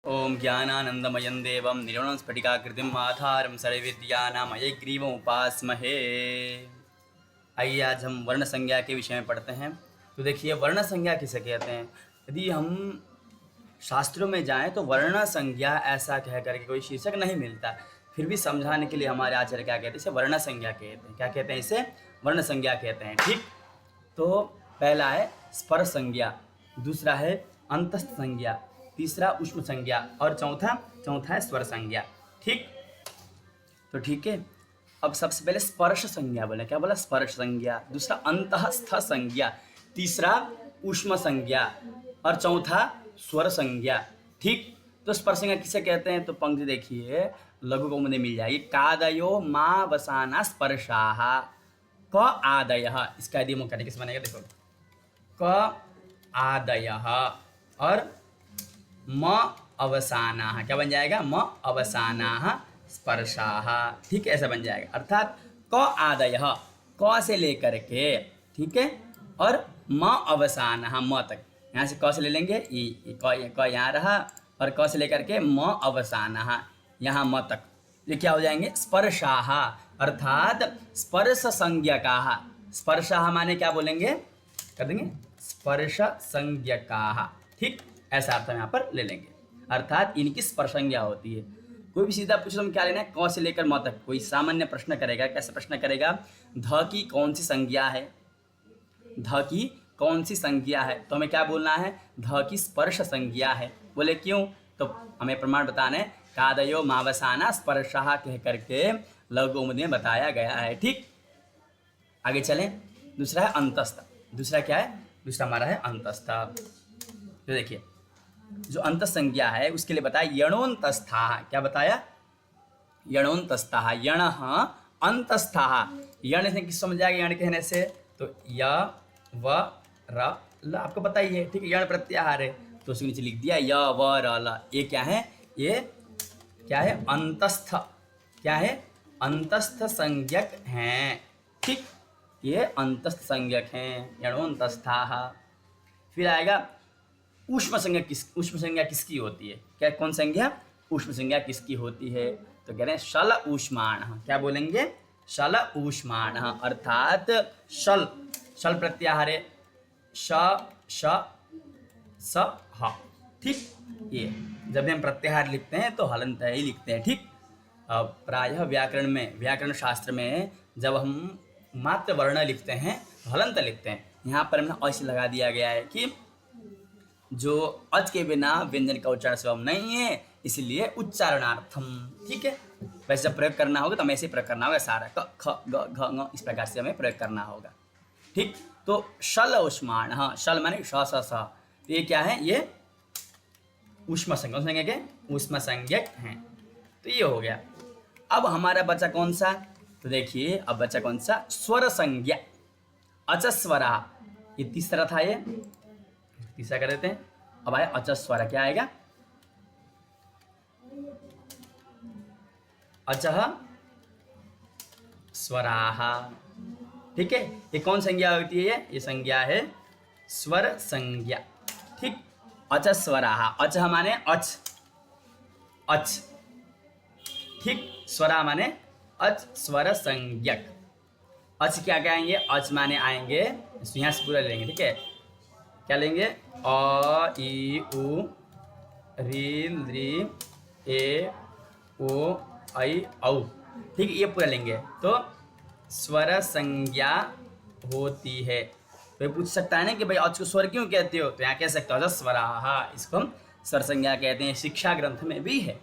ओम ज्ञानानंदमयं देवं निर्मलं स्फटिकाकृतिम् आधारं सर्वविद्यानां हयग्रीवम् उपास्महे। आइए आज हम वर्ण संज्ञा के विषय में पढ़ते हैं। तो देखिए वर्ण संज्ञा किसे कहते हैं। यदि हम शास्त्रों में जाएं तो वर्ण संज्ञा ऐसा कह करके कोई शीर्षक नहीं मिलता, फिर भी समझाने के लिए हमारे आचार्य क्या कहते हैं, इसे वर्ण संज्ञा कहते हैं। क्या कहते हैं? इसे वर्ण संज्ञा कहते हैं। ठीक, तो पहला है स्पर्श संज्ञा, दूसरा है अंतस्थ संज्ञा, तीसरा उष्म संज्ञा और चौथा है स्वर संज्ञा। ठीक, तो ठीक है। अब सबसे पहले स्पर्श संज्ञा बोले। क्या बोला? स्पर्श संज्ञा, दूसरा अंतस्थ संज्ञा, तीसरा उष्म संज्ञा और चौथा स्वर संज्ञा। ठीक, तो स्पर्श संज्ञा किसे कहते हैं? तो पंक्ति देखिए, लघु कौमुदी मिल जाएगी। कादयो माँ वसाना स्पर्शाः क आदयः। इसका यदि मुख्य कैसे बनेगा देखो, क आदयः और म अवसानाः। क्या बन जाएगा? म अवसानाः स्पर्शाः। ठीक है, ऐसा बन जाएगा। अर्थात क आदयः, क से लेकर के, ठीक है, और म अवसानाः, म तक। यहाँ से क से ले लेंगे, क यहाँ रहा, और क से लेकर के म अवसानाः, यहाँ म तक। ये क्या हो जाएंगे? स्पर्शाः, अर्थात स्पर्श संज्ञकाः। स्पर्शाः माने क्या बोलेंगे? कर देंगे स्पर्श संज्ञकाः। ठीक, ऐसा अर्थ हम यहाँ पर ले लेंगे, अर्थात इनकी स्पर्श संज्ञा होती है। कोई भी सीधा पूछो तो क्या लेना है? क से लेकर म तक। कोई सामान्य प्रश्न करेगा, कैसे प्रश्न करेगा? ध की कौन सी संज्ञा है, ध की कौन सी संज्ञा है, तो हमें क्या बोलना है? ध की स्पर्श संज्ञा है। बोले क्यों? तो हमें प्रमाण बताना है। कादयो मावसाना स्पर्शाः कह करके लघु कौमुदी में बताया गया है। ठीक, आगे चलें। दूसरा है अंतस्थ। दूसरा क्या है? दूसरा हमारा है अंतस्थ। तो देखिए, जो अंत संज्ञा है उसके लिए बताया यणोन्तस्थाः। क्या बताया? यणोन्तस्थाः, यणः अंतस्थाः। यण से किस समझ जाएगा? यण कहने से तो य व र ल, आपको पता ही है। ठीक है, यण प्रत्याहार है तो उसके नीचे लिख दिया य व र ल। ये क्या है? ये क्या है? अंतस्थ। क्या है? अंतस्थ संज्ञक हैं। ठीक, ये अंतस्थ संज्ञक हैं, यणोन्तस्थाः। फिर आएगा उष्म संज्ञा। उष्म संज्ञा किसकी होती है? क्या कौन संज्ञा? उष्म संज्ञा किसकी होती है? तो कह रहे हैं शल ऊष्माणः। क्या बोलेंगे? शल ऊष्माणः, अर्थात शल, शल प्रत्याहार श श स ह। ठीक, ये जब भी हम प्रत्याहार लिखते हैं तो हलंत ही लिखते हैं। ठीक, प्रायः व्याकरण में, व्याकरण शास्त्र में जब हम मात्र वर्ण लिखते हैं तो हलंत लिखते हैं। यहाँ पर हमने ऐसे लगा दिया गया है कि जो अच के बिना व्यंजन का उच्चारण संभव नहीं है, इसलिए उच्चारणार्थम। ठीक है, वैसे जब प्रयोग करना होगा तो हमें ऐसे प्रयोग करना होगा, सारा क ख ग घ ङ, इस प्रकार से हमें प्रयोग करना होगा। ठीक, तो शल ऊष्माणः, शल माने श स स। ये क्या है? ये उष्म संज्ञक है, उष्म संज्ञक हैं। तो ये हो गया। अब हमारा बचा कौन सा? तो देखिए अब बचा कौन सा? स्वर संज्ञा, अचस्वरा। ये तीसरा था, ये तीसरा कर देते हैं। अब आया अचस्वरा। क्या आएगा? अचः स्वराः। ठीक है, ये कौन संज्ञा होती है? ये संज्ञा है स्वर संज्ञा। ठीक, अचस्वराः, अच माने अच, अच। ठीक, स्वरा माने अच, स्वर संज्ञक। अच क्या आएंगे? अच माने आएंगे, यहाँ से पूरा लेंगे। ठीक है, क्या लेंगे? अ ई उ री री ए ओ ऐ औ। ठीक, ये पूरा लेंगे तो स्वर संज्ञा होती है। तो ये पूछ सकता है ना कि भाई अच को स्वर क्यों कहते हो? तो यहाँ कह सकते हो स्वराः, इसको हम स्वर संज्ञा कहते हैं। शिक्षा ग्रंथ में भी है।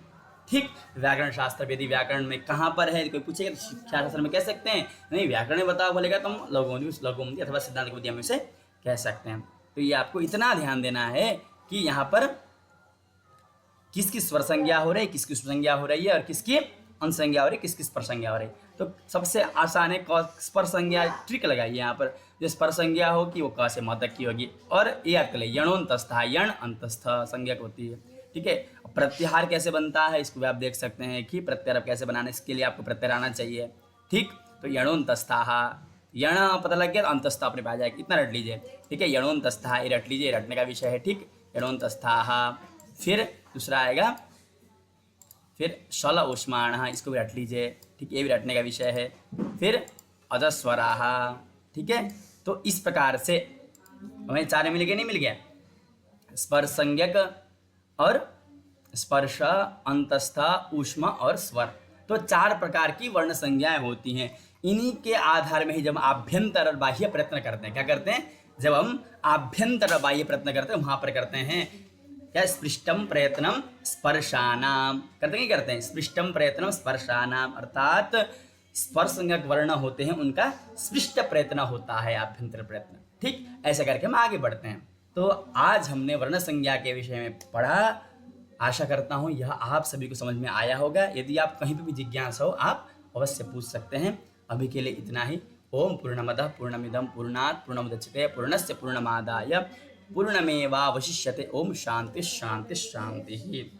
ठीक, व्याकरण शास्त्र, यदि व्याकरण में कहाँ पर है कोई पूछेगा तो शिक्षा शास्त्र में कह सकते हैं, नहीं व्याकरण में बताओ बोलेगा तो हम लघु कौमुदी अथवा सिद्धांत कौमुदी में से कह सकते हैं। तो ये आपको इतना ध्यान देना है कि यहाँ पर किसकी स्वर संज्ञा हो रही है, किसकी उष्म संज्ञा हो रही है, और किसकी अंश संज्ञा हो रही है, किसकी स्पर्श संज्ञा हो रही है। तो सबसे आसान है स्पर्श संज्ञा ट्रिक लगाइए। यहाँ पर जो स्पर्श संज्ञा होगी वो क से म तक की होगी। और ये याद कर ले, यणोन्तस्थः, यण अंतस्थ संज्ञक होती है। ठीक है, प्रत्याहार कैसे बनता है इसको भी आप देख सकते हैं कि प्रत्याहार कैसे बनाना, इसके लिए आपको प्रत्याहार आना चाहिए। ठीक, तो यणोन्तस्थः, यण पता लग गया तो अंतस्थ अपने पास जाएगा, इतना रट लीजिए। ठीक है, यणोन्तस्थः ये रट लीजिए, रटने का विषय है। ठीक, यणोन्तस्थः। फिर दूसरा आएगा, फिर शल ऊष्माण, इसको भी रट लीजिए, ठीक, ये भी रटने का विषय है। फिर अजस्वराः, ठीक है। तो इस प्रकार से हमें 4 मिल गया, नहीं मिल गया? स्पर्श संज्ञक और स्पर्श, अंतस्थ, ऊष्मा और स्वर, तो 4 प्रकार की वर्ण संज्ञाएं होती हैं। इन्हीं के आधार में ही जब आभ्यंतर और बाह्य प्रयत्न करते हैं, क्या करते हैं, जब हम आभ्यंतर और बाह्य प्रयत्न करते हैं वहां पर करते हैं क्या, स्पृष्टम प्रयत्नम स्पर्शानाम, करते हैं, क्या करते हैं, स्पृष्टम प्रयत्नम स्पर्शानाम, अर्थात स्पर्श संज्ञक वर्ण होते हैं उनका स्पृष्ट प्रयत्न होता है, आभ्यंतर प्रयत्न, ठीक। ऐसा करके हम आगे बढ़ते हैं। तो आज हमने वर्ण संज्ञा के विषय में पढ़ा। आशा करता हूँ यह आप सभी को समझ में आया होगा। यदि आप कहीं पर भी जिज्ञासा हो आप अवश्य पूछ सकते हैं। अभी के लिए इतना ही। ओम पूर्णमदः पूर्णमिदं पूर्णात् पूर्णमुदच्यते पूर्णस्य पूर्णमादाय पूर्णमेवावशिष्यते। ओम शांति शांति शांति।